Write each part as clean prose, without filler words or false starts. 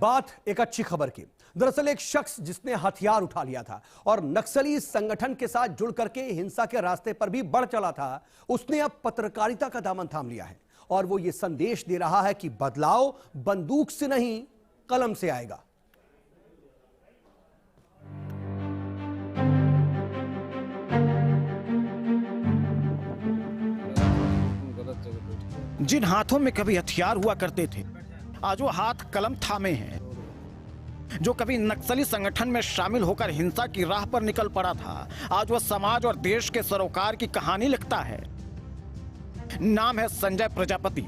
बात एक अच्छी खबर की। दरअसल एक शख्स जिसने हथियार उठा लिया था और नक्सली संगठन के साथ जुड़ करके हिंसा के रास्ते पर भी बढ़ चला था, उसने अब पत्रकारिता का दामन थाम लिया है और वो ये संदेश दे रहा है कि बदलाव बंदूक से नहीं, कलम से आएगा। जिन हाथों में कभी हथियार हुआ करते थे, आज वो हाथ कलम थामे हैं। जो कभी नक्सली संगठन में शामिल होकर हिंसा की राह पर निकल पड़ा था, आज वो समाज और देश के सरोकार की कहानी लिखता है। नाम है संजय प्रजापति।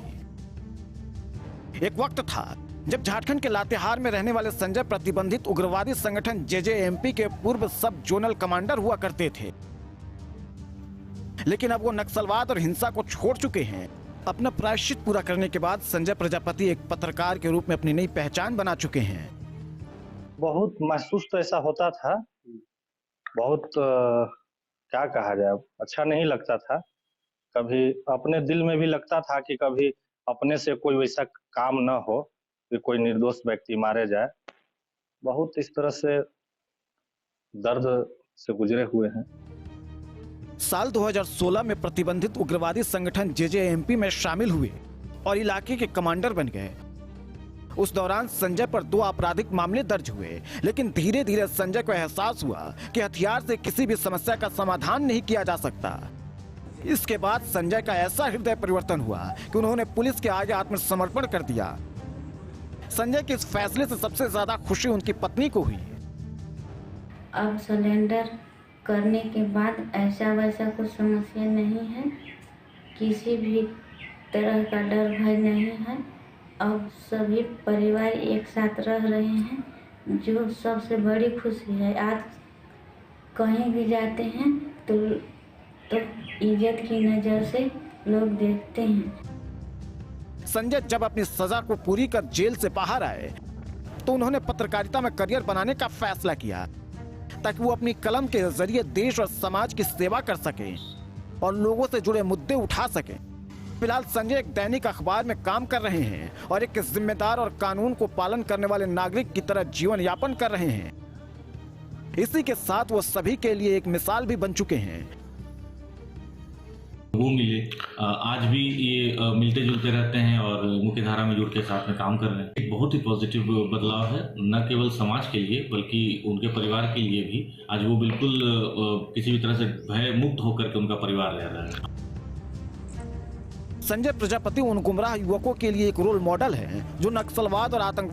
एक वक्त था जब झारखंड के लातेहार में रहने वाले संजय प्रतिबंधित उग्रवादी संगठन जेजेएमपी के पूर्व सब जोनल कमांडर हुआ करते थे, लेकिन अब वो नक्सलवाद और हिंसा को छोड़ चुके हैं। अपना प्रायश्चित पूरा करने के बाद संजय प्रजापति एक पत्रकार के रूप में अपनी नई पहचान बना चुके हैं। बहुत महसूस तो ऐसा होता था, बहुत क्या कहा जाए, अच्छा नहीं लगता था। कभी अपने दिल में भी लगता था कि कभी अपने से कोई वैसा काम न हो कि कोई निर्दोष व्यक्ति मारे जाए। बहुत इस तरह से दर्द से गुजरे हुए हैं। साल 2016 में प्रतिबंधित उग्रवादी संगठन जेजेएमपी में शामिल हुए और इलाके के कमांडर बन गए। उस दौरान संजय पर 2 आपराधिक मामले दर्ज हुए, लेकिन धीरे धीरे संजय को एहसास हुआ कि हथियार से किसी भी समस्या का समाधान नहीं किया जा सकता। इसके बाद संजय का ऐसा हृदय परिवर्तन हुआ कि उन्होंने पुलिस के आगे आत्मसमर्पण कर दिया। संजय के इस फैसले से सबसे ज्यादा खुशी उनकी पत्नी को हुई। अब सरेंडर करने के बाद ऐसा वैसा कुछ समस्या नहीं है, किसी भी तरह का डर भय नहीं है। अब सभी परिवार एक साथ रह रहे हैं, जो सबसे बड़ी खुशी है। आज कहीं भी जाते हैं तो इज्जत की नज़र से लोग देखते हैं। संजय जब अपनी सजा को पूरी कर जेल से बाहर आए तो उन्होंने पत्रकारिता में करियर बनाने का फैसला किया, ताकि वो अपनी कलम के जरिए देश और समाज की सेवा कर सके और लोगों से जुड़े मुद्दे उठा सके। फिलहाल संजय एक दैनिक अखबार में काम कर रहे हैं और एक जिम्मेदार और कानून को पालन करने वाले नागरिक की तरह जीवन यापन कर रहे हैं। इसी के साथ वो सभी के लिए एक मिसाल भी बन चुके हैं। वो मिले, आज भी ये मिलते जुलते रहते हैं और मुख्य धारा में जुड़ के साथ में काम कर रहे हैं। एक बहुत ही पॉजिटिव बदलाव है, न केवल समाज के लिए बल्कि उनके परिवार के लिए भी। आज वो बिल्कुल किसी भी तरह से भय मुक्त होकर के उनका परिवार रह रहा है। संजय प्रजापति उन गुमराह युवकों के लिए एक रोल मॉडल है जो नक्सलवाद और आतंकवाद